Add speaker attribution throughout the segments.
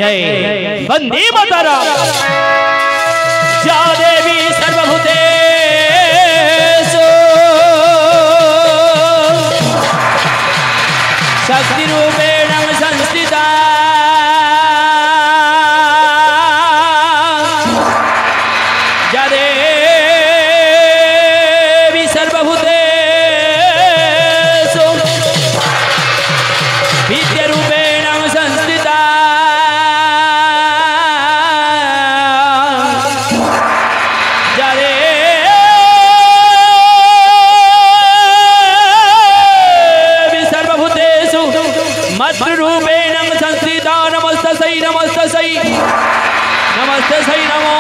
Speaker 1: जय वंदे मातरम। या देवी सर्वभूतेषु शक्ति रूपेण संस्थिता या देवी सर्वभूतेषु विद्यारूपेण संस्थिता या देवी सर्वभूतेषु मद्रूपेण संस्थिता। नमस्तस्यै नमस्तस्यै नमस्तस्यै नमो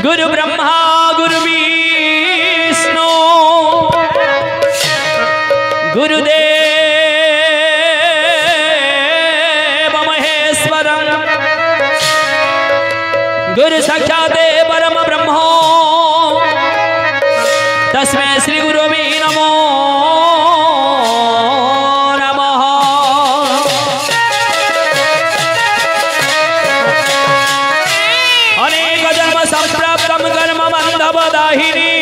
Speaker 1: गुरु ब्रह्मा गुरु विष्णु गुरुदेव महेश्वरं गुरु साक्षात् परम ब्रह्म तस्मै श्री गुरवे नमो नमः। अनेक जन्म संप्राप्तं कर्म बन्धवदाहिनी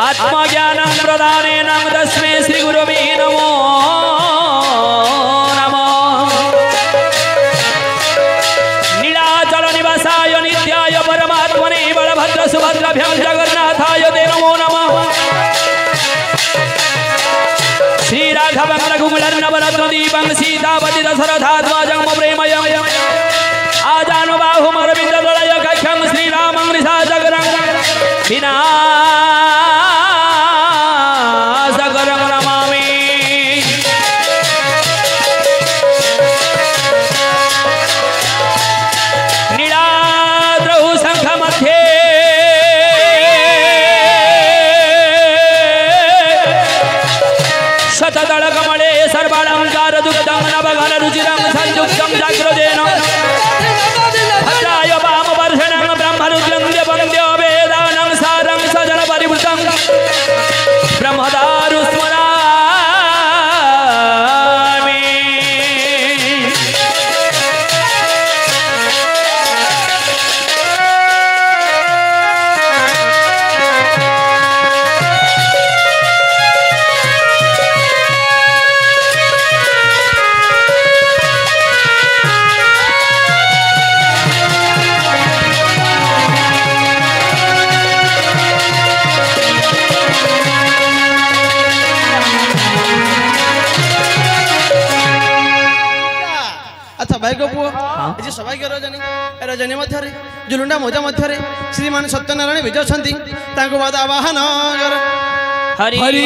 Speaker 1: आत्मज्ञानं प्रदानेन तस्मै श्री गुरवे नमो नमः। नीलाचल निवासाय नित्याय परमात्मने बलभद्र सुभद्राभ्यां जगन्नाथाय ते नमो नमः। श्रीराघवं रघुकुलर्णवरत्नदीपं सीतापति दशरथात्मजं प्रेमयं आजानुबाहुमरविन्ददलय कक्षं श्रीरामं निशाचरं विनाशकरं नमामि। नीलाद्रौ शङ्खमध्ये शतदलकमले सर्वालङ्कारदुग्धं नवघनरुचिरं संयुक्तं जाग्रतेन भद्राय वामवर्षणं ब्रह्मरुद्रं देवं वेदानं सारं सजन परिवृतं ब्रह्मदारु स्मरामि।
Speaker 2: सौभाग्य रजनी रजनी मध्य जुलुंडा मजा मध्य श्रीमान सत्यनारायण विजय अच्छा बाद आवाहन
Speaker 1: हरि हरि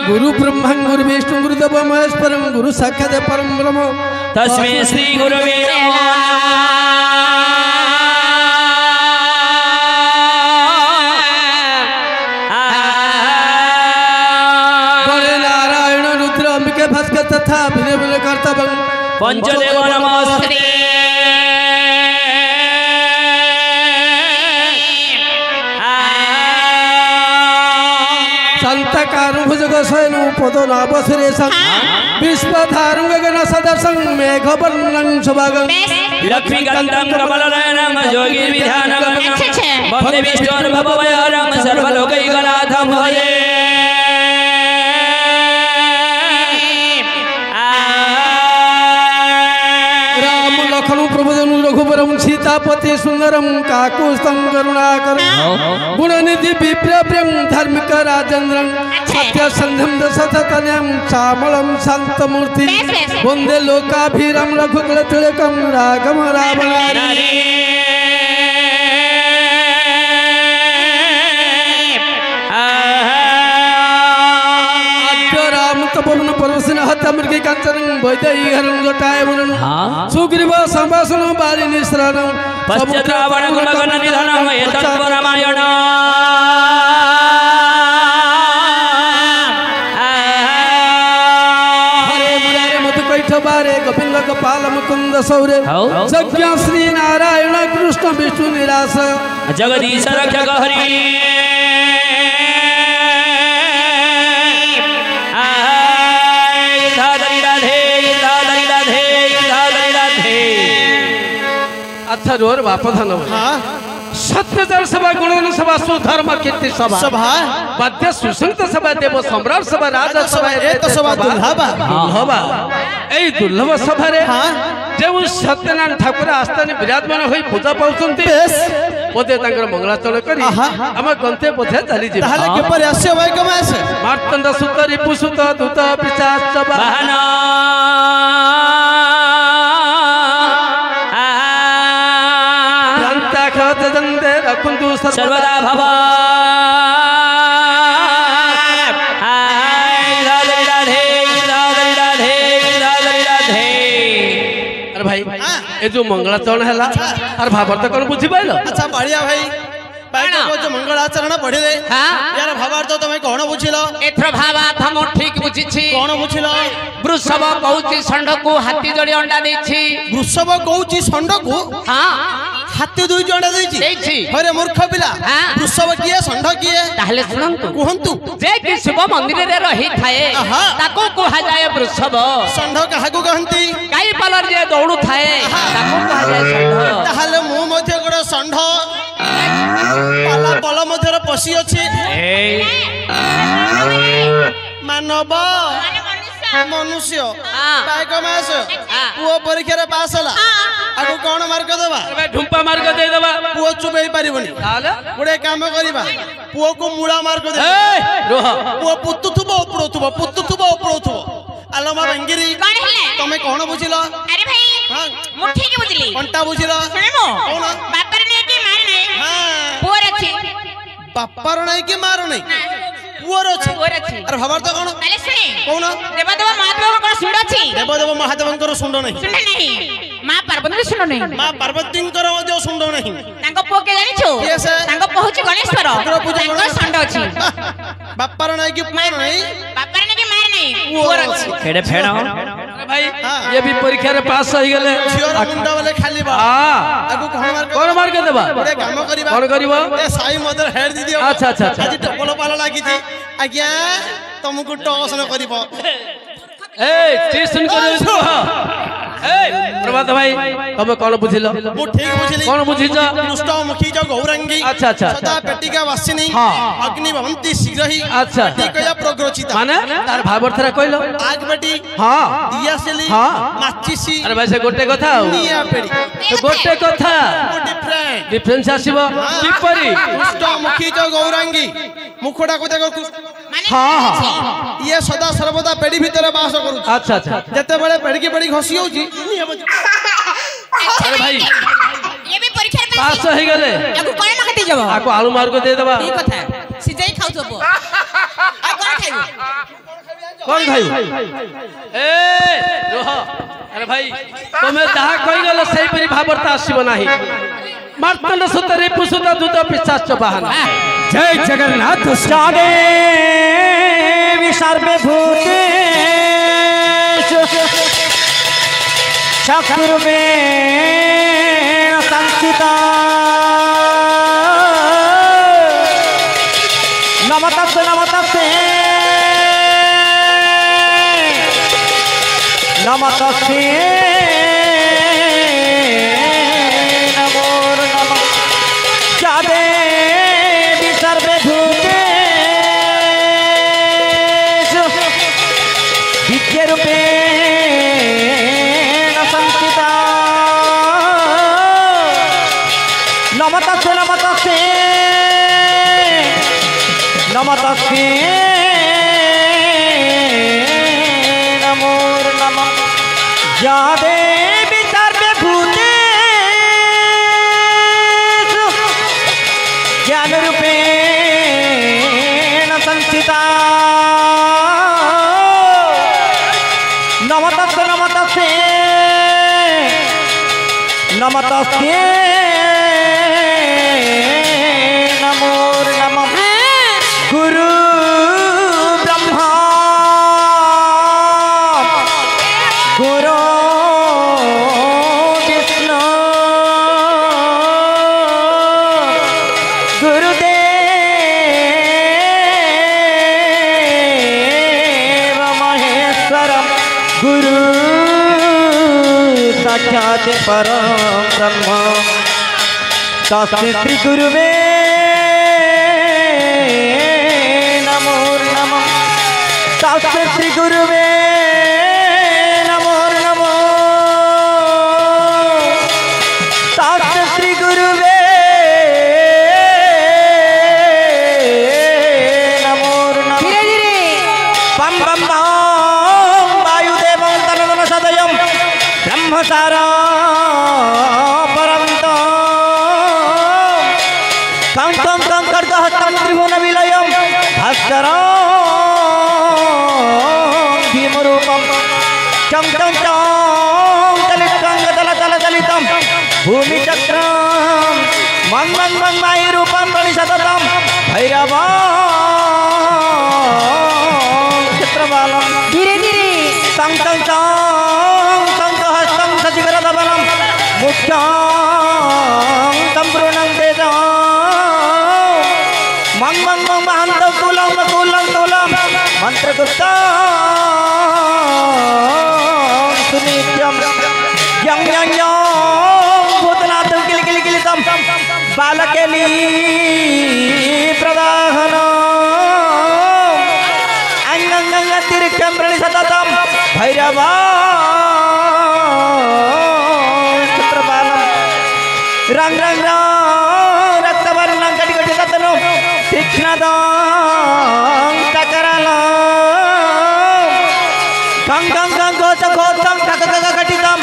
Speaker 2: गुरु ब्रह्मा गुरु विष्णु गुरुदेव महेश्वरं गुरु साक्षात् परम ब्रह्म
Speaker 1: तस्मै श्री गुरवे नमः।
Speaker 2: तथा भिन्न भिन्न कर्तव्य
Speaker 1: पंचदेव नमस्ते।
Speaker 2: संतकारु भुजग शयन पदनाभसुरेशं विश्वधारं गगन सदर्शं मेघवर्णं शुभगं
Speaker 1: लक्ष्मीकान्तं कमलनयनं योगिविधानं वन्दे विष्णुर्भवभयहरं सर्वलोकैकनाथं भजे।
Speaker 2: रघुवरं सीतापति सुंदरं काकुस्तं करुणाकरं गुणनिधि विप्रेम धार्मिक राजेन्द्रं सत्यसंधं दशतनयं श्यामलं शान्तमूर्ति वन्दे लोकाभिरामं रघुकुलतिलकं राघव रावणारी। पवन परवसन हतमृगे कांचनं वैदेहीहरं जटायुमनं सुग्रीव संभाषण बालिनी शरणं
Speaker 1: पश्चात् रावण गुणगण निधनं एतत् रामायण
Speaker 3: प्रसौरे
Speaker 1: हौ।
Speaker 3: सख्या श्री नारायण कृष्ण विष्णु निराश
Speaker 1: जगदीश रक्षक हरि
Speaker 3: अच्छा रोर बाप धन
Speaker 2: हाँ
Speaker 3: सत्यचार सभा गुणन सभा सुधर्म कीर्ति सभा
Speaker 2: सभा
Speaker 3: वाद्य सुसंत सभा देव सम्राट सभा राजा सभा
Speaker 2: एक सभा दुर्लभ
Speaker 3: दुर्लभ এই দুর্লভ সভারে
Speaker 2: हाँ
Speaker 3: যে সত্যনারায়ণ ঠাকুর আস্থানে বিরাজমান হই পূজা পাউଛନ୍ତି বোধে তাଙ୍କର মঙ্গলাচরণ କରି ଆମ ଗନ୍ତେ ବୋଧେ ଚାଲି ଯିବା
Speaker 2: ତାହେଲେ କିପରି ଆସିବ ଭାଇ କମେ ଆସେ
Speaker 3: ମାର୍ତ୍ତଣ୍ଡ ସୁତ ରିପୁ ସୁତ ଦୂତ ପିଶାଚ
Speaker 1: ବାହନ
Speaker 3: ଭ୍ରାନ୍ତା ଖତ ଜନ୍ତେ ରଖନ୍ତୁ
Speaker 1: सर्वदा भव
Speaker 3: अरे भाई ए जो मंगलाचरण है अरे भावार्थ कौन बुझी पाइल
Speaker 2: अच्छा बढ़िया भाई भाई को जो मंगलाचरण पढ़िले यार भावार्थ तुम कौन बुझिलो
Speaker 4: एथर भावार्थ मु ठीक बुझिछि
Speaker 2: कौन बुझिलो
Speaker 4: वृषभ कहूची षंढ को हाथी जोड़ी अंडा देछि
Speaker 2: वृषभ कहूची षंढ को
Speaker 4: हां
Speaker 2: हाथी दुई अंडा देछि
Speaker 4: देछि
Speaker 2: अरे मूर्ख पिला वृषभ किए षंढ किए
Speaker 4: ताहले सुनंतु
Speaker 2: कहंतु
Speaker 4: जे कि शिव मंदिर रे रही थाए ताको कहा जाय वृषभ
Speaker 2: षंढ काहाकू कहंती
Speaker 4: काई पालर जे दौड़ू थाए ताको कहा जाय षंढ
Speaker 2: ताहले मु मध्ये गोटे षंढ पाला बल मध्ये पसी अछि मानव मनुष्य बाइक मास पुओ परीक्षा रे पास हला आगु कोन मार्क देबा
Speaker 3: ढुंपा मार्ग दे देबा
Speaker 2: पुओ चुबेई परिबनी गोटे काम करिबा पुओ को मुळा मार्क दे
Speaker 3: रोह
Speaker 2: पुओ पुत्तुथुबो उपड़ोथुबो आलो मा बंगिरी
Speaker 5: कौन है
Speaker 2: तमे कोन बुझिलो
Speaker 5: अरे भाई
Speaker 2: हां
Speaker 5: मुट्ठी के बुझली
Speaker 2: कोनटा बुझिलो
Speaker 5: सुनमो
Speaker 2: कौन
Speaker 5: बापर ने के मार नहीं
Speaker 2: हां
Speaker 5: पोर अछि
Speaker 2: बापर नहीं के मार नहीं पुओर अछि
Speaker 5: पोर अछि
Speaker 2: अरे खबर तो कोन
Speaker 5: अरे सुने
Speaker 2: कौन
Speaker 5: देवदेव महादेव को सुंड अछि
Speaker 2: देवदेव महादेवंकर सुंड नहीं
Speaker 5: सुंड नहीं मां पार्वती सुंड नहीं
Speaker 2: मां पार्वतींकर मध्ये सुंड नहीं
Speaker 5: तांको पो के जानि छु
Speaker 2: Yes, sir.
Speaker 5: तांको पहुची गणेश्वर तांको सुंड अछि
Speaker 2: बापर नहीं के पुओर नहीं
Speaker 5: बापर ने के मार नहीं पोर अछि
Speaker 1: फेड़े फेड़
Speaker 3: भाई ये भी परीक्षा रे पास हो गले
Speaker 2: झियोर मुंडा वाले खाली बा
Speaker 3: हां
Speaker 2: आगु
Speaker 3: कौन मार्ग देबा
Speaker 2: गोटे काम करिबा
Speaker 3: कौन करिबो
Speaker 2: ए साई मदर हेड दी दियो
Speaker 3: अच्छा अच्छा अच्छा
Speaker 2: आज टपल पाला लागि छी आज्ञा तुमको टॉस न करिबो
Speaker 3: ए ट्यूशन करिबो ए प्रभात भाई तमे कौन बुझिलो
Speaker 2: मु ठीक बुझिली
Speaker 3: कौन बुझिछ
Speaker 2: दुष्ट मुखी जो गौरंगी
Speaker 3: अच्छा अच्छा
Speaker 2: सदा पेटिका वासिनी
Speaker 3: हाँ।
Speaker 2: अग्नि भवंती शीघ्र ही
Speaker 3: अच्छा।
Speaker 2: पेटिका प्रग्रचिता
Speaker 3: माने तार भावार्थरा कहलो
Speaker 2: आग बेटी
Speaker 3: हां
Speaker 2: दिया सेली
Speaker 3: हाँ।
Speaker 2: माचिसी
Speaker 3: अरे भाई से गोटे कथा
Speaker 2: निया पेड़ी
Speaker 3: तो गोटे कथा
Speaker 2: डिफरेंट
Speaker 3: डिफरेंस आसीबो किपरि
Speaker 2: दुष्ट मुखी जो गौरंगी मुखडा को देखो
Speaker 3: हां हां
Speaker 2: ये सदा सर्वदा पेड़ी भीतर बास करू
Speaker 3: अच्छा अच्छा
Speaker 2: जते बेले पेड़ी की पेड़ी घसी होची
Speaker 3: अरे भाई
Speaker 5: ये भी परीक्षा में
Speaker 3: पास हो गले
Speaker 5: आगु कोन माखती जब
Speaker 3: आको आलू मार्ग दे देबा
Speaker 5: ठीक कथा सिजाई खाउ जब आ कोन खाइबो
Speaker 3: कौन खाइबो ए रोह अरे भाई तमे जहा कहि गलो सही परि भावार्थ आसीबो नाही मार्तंड सुतरे पुसुत दूत पिशाच बाहन
Speaker 1: जय जगन्नाथ सागे विसर्वे भूतेश चक्रुर्वेण संस्थिता नमतस्ते नमतस्ते नमतस्ते नमो नमः जादे सर्वे भूतेश विद्यारूपेण संस्थिता नमतस्ते नमतस्ते नमतस्ते नमो नमः या देवी सर्वे भूतेषु ज्ञानरूपेण संस्थिता नमतस्ते नमतस्ते नमतस्ते नमो नमः गुरु ब्रह्मा गुरु
Speaker 6: ख्याति परम ब्रह्म तस्मै श्री गुरुवे नमो नमः तस्मै श्री गुरुवे नमो नमः तस्मै श्री गुरुवे नमो नमः पम पम वायुदेवं तनदन सदयं ब्रह्मसारा परंतो कंकं कंकर्दहस्तं त्रिभुवन विलयं भास्करं भीमरूपं चं चं चं चलितं गतलतलचलितं भूमिचक्रं मं मं मं मायिरूपं प्रणिसततं भैरवं चित्रबालं धीरे धीरे तं तं चं शङ्खहस्तं शशिकरधवलं मुख्यं सम्पूर्णं तेजं मं मं मं महन्तं कुलं कुलं कुलं मन्त्रगुप्तं सुनित्यं यं यं यं भूतनाथं किलकिलिकिलितं बालकेली प्रदाहनं अंगंगंगतिरिक्तं प्रणिसततं भैरवं चित्रबालं रंग रंग रक्तवर्णं कटिकटिततनुं तीक्ष्णदं चकरालं गं गं गं घोष घोषं खगखगघटितं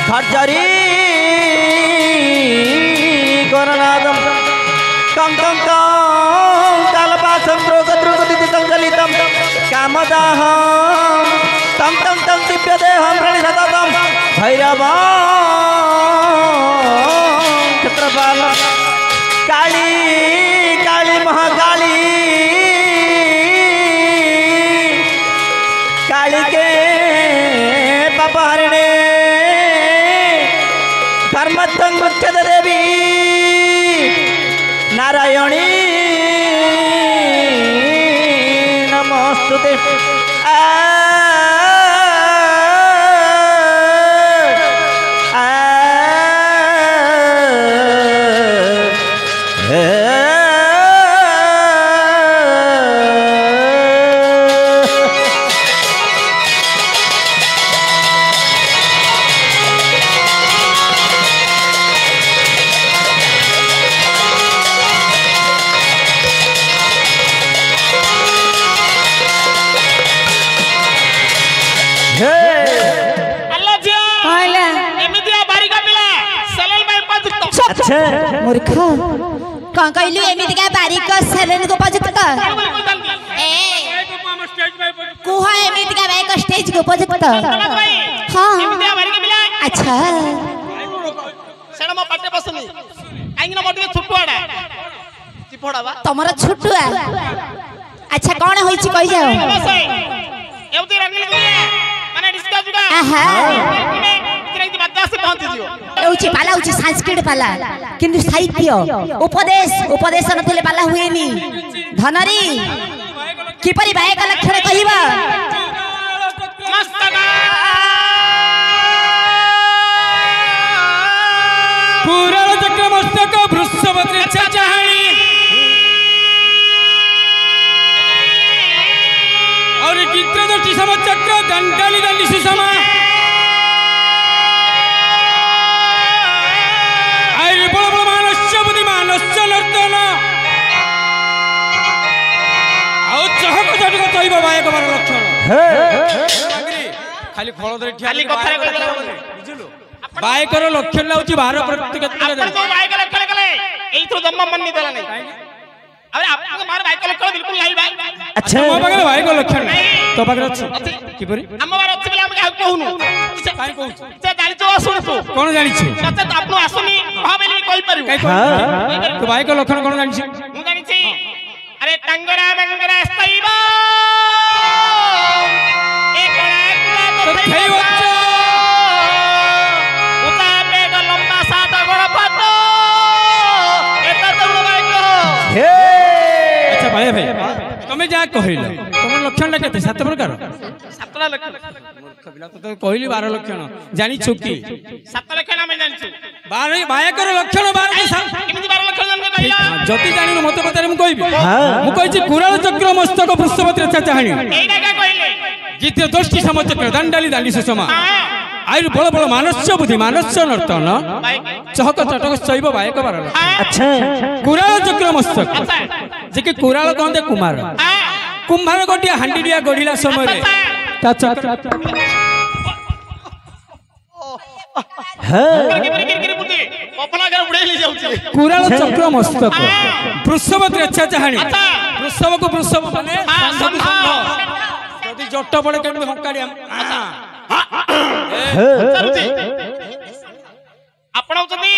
Speaker 6: खड्जरी गणनादं कं कं कं कालपाशं द्रोगद्रुगदितं चलितं कामदाहं तं तं तं दिव्यदेहं प्रणिसततं भैरवं चित्रबालं काली काली महाकाली कालिके पापहरिणे धर्मत्वं मुख्यद देवी नारायणी नमोस्तुते
Speaker 5: मूर्ख कौन कहलु एमिति का बारीक सेलेन को उपयुक्त ए कुहा एमिति का बारीक स्टेज को उपयुक्त हां अच्छा
Speaker 2: सेना म पाटे बसनी आइना मोटे छुटुआडा चिपड़ावा
Speaker 5: तमरा छुटुआ अच्छा कौन होइछि कहि जाओ
Speaker 2: एउती रंगीन गुलिया माने डिस्कस जुगा
Speaker 5: आहा
Speaker 2: इतने बदला से पहुंच दियो
Speaker 5: एउछि पाला उछि संस्कृत पाला किंतु साहित्य उपदेश नथिले पाला हुएनी धनरी किपरि बायक लक्षण कहिबा
Speaker 2: मस्तका
Speaker 1: पूरा चक्र मस्तक वृषभद्र चाचाणी और चित्रदर्शी समचक्र गंगाली दंडी सुषमा आइरे बड़ बड़ मानस्य बुद्धि मानस्य नर्तन आउ चहक चटक चइबा बायक बार लक्षण खाली फळ धरि
Speaker 2: खाली कथा
Speaker 1: बुझिलु बायकर लक्षण लाउची भार प्रतिगत
Speaker 2: अपन तो बायक लक्षण कले एई तो जम्मा मन नि देला नहीं अरे आपको मार बायक लक्षण बिल्कुल नहीं भाई
Speaker 1: अच्छा मो पागे बायक लक्षण तो पागे अछि किपरि
Speaker 2: हम बार अछि बेला हम काहे कहूनु
Speaker 1: काहे कहू
Speaker 2: से जानि तो सुन तू
Speaker 1: कोन जानि छी
Speaker 2: सत्य तो आपनो आसुनी हा बेली कहि परिबो
Speaker 1: हां तो बायक लक्षण कोन जानि छी
Speaker 2: मु जानि छी अरे टंगरा मंगरा स्तैबा एक कुला तो थई वच्च उता पे लंबा सात गोड़ पतो एता तो बायक
Speaker 1: अच्छा भाई भाई তুমি যা কহিল তোমার লক্ষণটা কেতে 7 প্রকার
Speaker 2: 7টা লক্ষণ
Speaker 1: তো কহিলি 12 লক্ষণ জানিছু কি
Speaker 2: 7 লক্ষণ আমি জানিଛୁ
Speaker 1: 12 বায়কর লক্ষণ 12
Speaker 2: କେମିତି 12 ଲକ୍ଷଣ ଜାଣିବେ କହିଲ
Speaker 1: যদি ଜାଣିନୁ ମତେ ପଚାରେ ମୁଁ କହିବି ମୁଁ କହିଛି କୁରାଳ ଚକ୍ର ମସ୍ତକ ବୃଷଭଦ୍ର ଚାଚାହାଣୀ
Speaker 2: ଏଇଟା କା କହିଲେ
Speaker 1: ଗୀତ ଦୋଷ୍ଟି ସମଚକ୍ର ଦାଣ୍ଡାଲି ଦାଣ୍ଡି ସୁଷମା ଆଇରୁ ବଳ ବଳ ମାନସ୍ୟ ବୁଦ୍ଧି ମାନସ୍ୟ ନର୍ତ୍ତନ ଚହକ ଚଟକ ଶୈବ ବାୟକ 12 ଲକ୍ଷ
Speaker 6: अच्छा
Speaker 1: କୁରାଳ ଚକ୍ର ମସ୍ତକ ଯେ କି କୁରାଳ କହନ୍ତି କୁମାର କୁମ୍ଭାର ଗୋଟିଏ ହାଣ୍ଡିଡିଆ ଗଢିଲା ସମୟରେ ତା ଚକ୍ର କୁରାଳ ଚକ୍ର ମସ୍ତକ ବୃଷଭଦ୍ର ଚାଚାହାଣୀ ବୃଷଭକୁ ବୃଷଭ ମାନେ ଯଦି ଜଟ ପଡେ କେମିତି ହଙ୍କାଡିଆ
Speaker 2: ଆପଣ ହଉଛନ୍ତି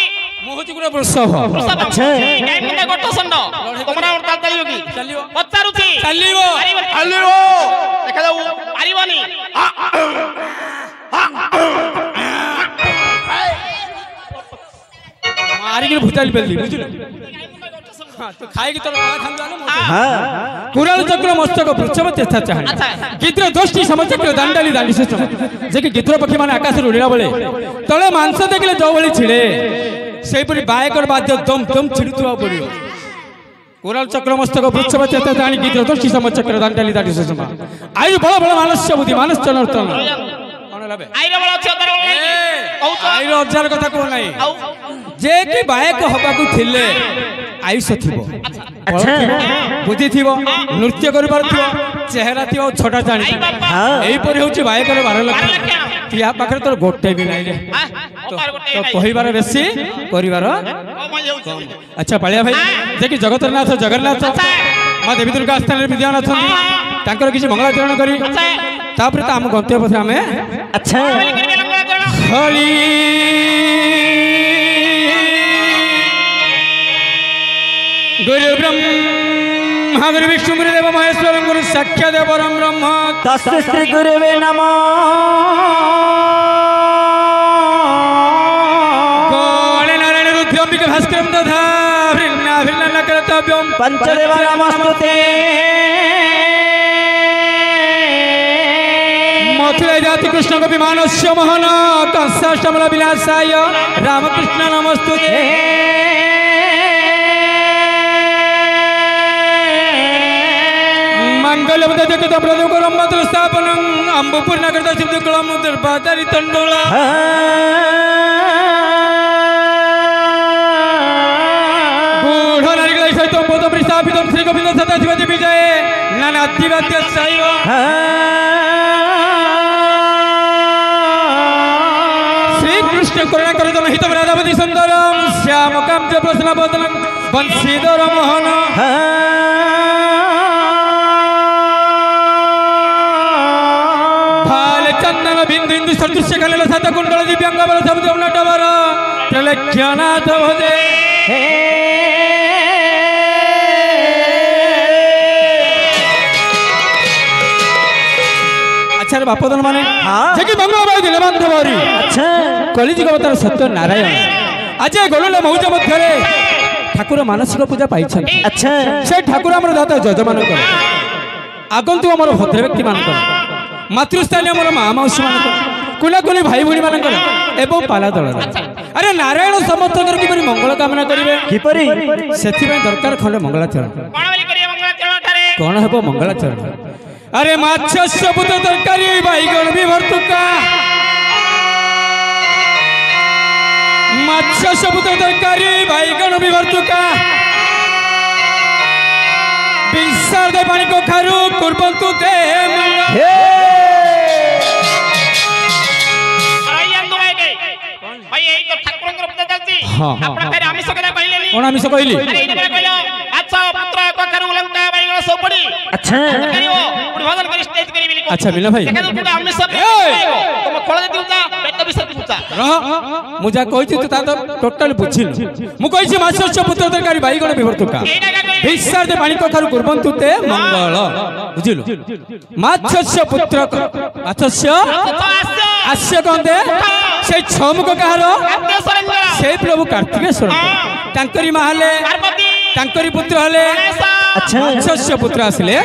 Speaker 1: ମୁଁ ହଉଛି ଗୋଟେ ବୃଷଭ
Speaker 6: अच्छा
Speaker 2: ଗୋଟ ଷଣ୍ଢ ତମର ଚାଲିବ କି
Speaker 1: ଚାଲିବ
Speaker 2: ପଚାରୁଛି
Speaker 1: ଚାଲିବ
Speaker 2: ଚାଲିବ ଦେଖାଯାଉ ପାରିବନି
Speaker 1: ମାରିକି ଭୁତାଲି ପେଲି ବୁଝିଲୁ ତୁ ଖାଇକି ତୋର କଳା ଖାନ୍ଦାନ
Speaker 6: हाँ
Speaker 1: କୁରାଳ ଚକ୍ର ମସ୍ତକ ବୃଷଭ ଚେଷ୍ଟା ଚାହାଣୀ ଗୀତ୍ର ଦୋଷ୍ଟି ସମଚକ୍ର ଦାଣ୍ଡାଲି ଦାଣ୍ଡି ସୁଷମ ଯେ କି ଗୀତ୍ର ପକ୍ଷୀ ମାନେ ଆକାଶରୁ ଉଡ଼ିଲା ବେଳେ ତଳେ ମାଂସ ଦେଖିଲେ ଯୋଉ ଭଳି ଛିଡ଼େ ସେଇପରି ବାୟକର ବାଦ୍ୟ ଦମ୍ ଦମ୍ ଛିଡ଼ୁଥିବା ପଡ଼ିବ କୁରାଳ ଚକ୍ର ମସ୍ତକ ବୃଷଭ ଚେଷ୍ଟା ଚାହାଣୀ ଗୀତ୍ର ଦୋଷ୍ଟି ସମଚକ୍ର ଦାଣ୍ଡାଲି ଦାଣ୍ଡି ସୁଷମ ଆଇରୁ ବଳ ବଳ ମାନସ୍ୟ ବୁଦ୍ଧି ମାନସ୍ୟ ନର୍ତ୍ତନ କଣ ଲାଭେ
Speaker 2: ଆଇର ବଳ ଅଛି ଅଧାର ବଳ ନାହିଁ କହୁଛ
Speaker 1: ଆଇର ଅଜାର କଥା କୁହ ନାହିଁ ଯେ କି ବାୟକ ହବାକୁ ଥିଲେ ଆୟୁଷ ଥିବ
Speaker 6: अच्छा
Speaker 1: ବୁଦ୍ଧି ଥିବ ନୃତ୍ୟ କରିପାରୁଥିବ ଚେହେରା ଥିବ ଛୋଟା ଜାଣି ଏଇପରି ହଉଛି ବାୟକର 12 ଲକ୍ଷ ୟା ପାଖରେ ତୋର ଗୋଟେ ବି ନାହିଁ ରେ ତ କହିବାର ବେଶୀ କରିବାର ଆଚ୍ଛା ପାଳିଆ ଭାଇ ଯେ କି ଜଗତରନାଥ ଜଗନ୍ନାଥ ମା ଦେବୀ ଦୁର୍ଗା ସ୍ଥାନରେ ବିଦ୍ୟମାନ ଅଛନ୍ତି ତାଙ୍କର କିଛି ମଙ୍ଗଳାଚରଣ କରି ତାପରେ ତ ଆମ ଗନ୍ତବ୍ୟ ପଥରେ ଆମେ
Speaker 6: अच्छा
Speaker 1: ହଳି गुरु ब्रह्मा गुरु विष्णु गुरु देव महेश्वर गुरु साक्षात् परम ब्रह्म
Speaker 6: तस्य श्री गुरुवे नमः
Speaker 1: गणे नारायण रुद्र अंबिका भास्करम तथा भिन्ना भिन्ना नकर्तव्यम
Speaker 6: पंचदेव नमस्तुते
Speaker 1: मथुरा जाति कृष्ण को विमानस्य मोहन कंसाष्टमल विनाशाय रामकृष्ण नमस्तुते मंगल जगत प्रदुकरम मंत्र स्थापनम अंबुपुर नगर शिव कुलम दुर्बादारी तंडोला गूढ़ नारिकेल सहित बोध प्रस्थापित श्री गोविंद सदाशिव विजय नानादिवाद्य शैव श्री कृष्ण करुणा कर जन हित राधापति सुंदरम श्याम कांत प्रश्न बदलम बंशीधर मोहन चंदन बिंदु इंदु सदृश्य कलिल सत कुंडल दिव्यांग बल शब्द नटवर त्रिलक्ष्यनाथ भजे अच्छा रे बापदन माने जे कि मंगल बाय दिले बांधवरी
Speaker 6: अच्छा
Speaker 1: कलिजुग अवतार सत्य नारायण आज गोलुल मौज मध्यरे ठाकुर मानसिक पूजा पाइछन
Speaker 6: अच्छा
Speaker 1: से ठाकुर हमर दाता जजमान कर आगंतु हमर भद्र व्यक्ति मान कर मातृस्थानी आम माँ मौसी मान कुला कुली भाई भूणी मान एवं पाला दल अरे नारायण समस्त कि मंगल कामना करेंगे
Speaker 6: किपरि
Speaker 1: से दरकार खंडे मंगलाचरण कौन हे मंगलाचरण अरे माछ सबुत तरकारी बैगण भी भर्तुका माछ सबुत तरकारी बैगण भी भर्तुका विसर्ग पानी को खारू कुर्बंतु दे कौन आमिष कहली
Speaker 6: अच्छा
Speaker 1: अच्छा मीना भाई मुझे कही तू टोटाल बुझिल मुझे माछ पुत्र तरकारी बैगण विवर्तुका विसर्ग पानी कखारू कुर्बंतु ते मंगल बुझिलु माछ पुत्र माछ आस्य कहते से छमुख कहार से प्रभु कार्तिकेश्वर तांकरी माँ हेले तांकरी पुत्र हेले
Speaker 6: अच्छा
Speaker 1: ଶସ୍ୟ ପୁତ୍ର ଆସିଲେ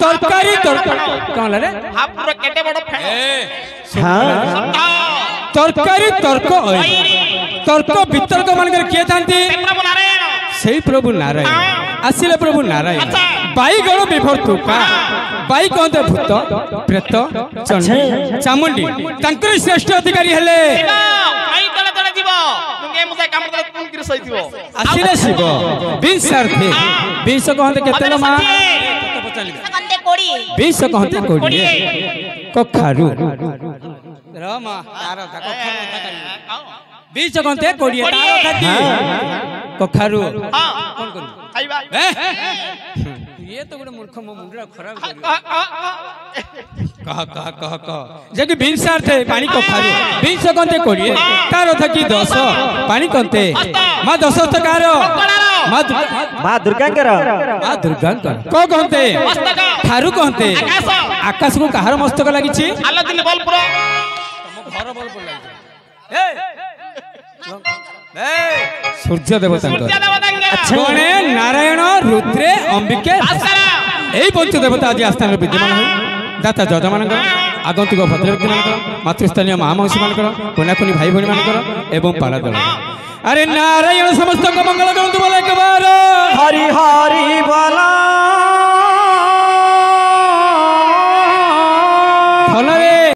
Speaker 1: ତରକାରୀ କଣ ରେ
Speaker 4: ହାପୁର କେତେ ବଡ ଫେଣ
Speaker 6: हाँ
Speaker 1: ତରକାରୀ ତର୍କ ତର୍କ ବିତର୍କ ମାନଙ୍କରେ କିଏ ଥାନ୍ତି
Speaker 4: ପ୍ରଭୁ ନାରାୟଣ
Speaker 1: ସେଇ ପ୍ରଭୁ ନାରାୟଣ ଆସିଲେ ପ୍ରଭୁ ନାରାୟଣ ବାଇଗଣ ବିଭର୍ତ୍ତୁକା ବାଇ କହନ୍ତେ ଭୂତ ପ୍ରେତ ଚଣ୍ଡୀ ଚାମୁଣ୍ଡୀ ତାଙ୍କର ଶ୍ରେଷ୍ଠ ଅଧିକାରୀ ହେଲେ
Speaker 4: ଆଇ ତଳେ ତଳେ ଯିବ ତୁଙ୍ଗେ ମୁସା କାମ ତଳେ ତୁମ କିରି ସହିଥିବ
Speaker 1: ଆସିଲେ ଶିବ ବିଂଶାର୍ଥୀ ବିଂଶ କହନ୍ତେ କେତେ ଲୋ ମା
Speaker 5: କନ୍ତେ କୋଡି
Speaker 1: ବିଂଶ କହନ୍ତେ କୋଡ଼ିଏ କଖାରୁ ରମା ତାର ବିଂଶ କହନ୍ତେ କୋଡ଼ିଏ ତାର ଖାତି କଖାରୁ କଣ କରୁ
Speaker 4: ଖାଇବା
Speaker 1: ये तो गोटे मूर्ख मो मुंडा खराब कह जे कि 20 थे पानी कखारू 20 कंते कोड़िए कार था कि 10 पानी कंते मां 10 कार
Speaker 6: माँ दुर्गा कर
Speaker 1: को कहते थारू कहते आकाश को कहार मस्तक लागी छी
Speaker 4: आलो दिन बल पुरो
Speaker 1: तम घर बल पुरो लागी ए सूर्य देवता गणे नारायण रुद्रे अंबिके यही पंच देवता आज आस्थान विद्यमान हो दाता जज मान आगंतुक भद्र व्यक्ति मान मातृस्थानीय महामहिषी मान कोनाकुनी भाई भणी मान एवं पाला दल अरे नारायण समस्त मंगल करतु बोले एक बार
Speaker 6: हरि हरि बोला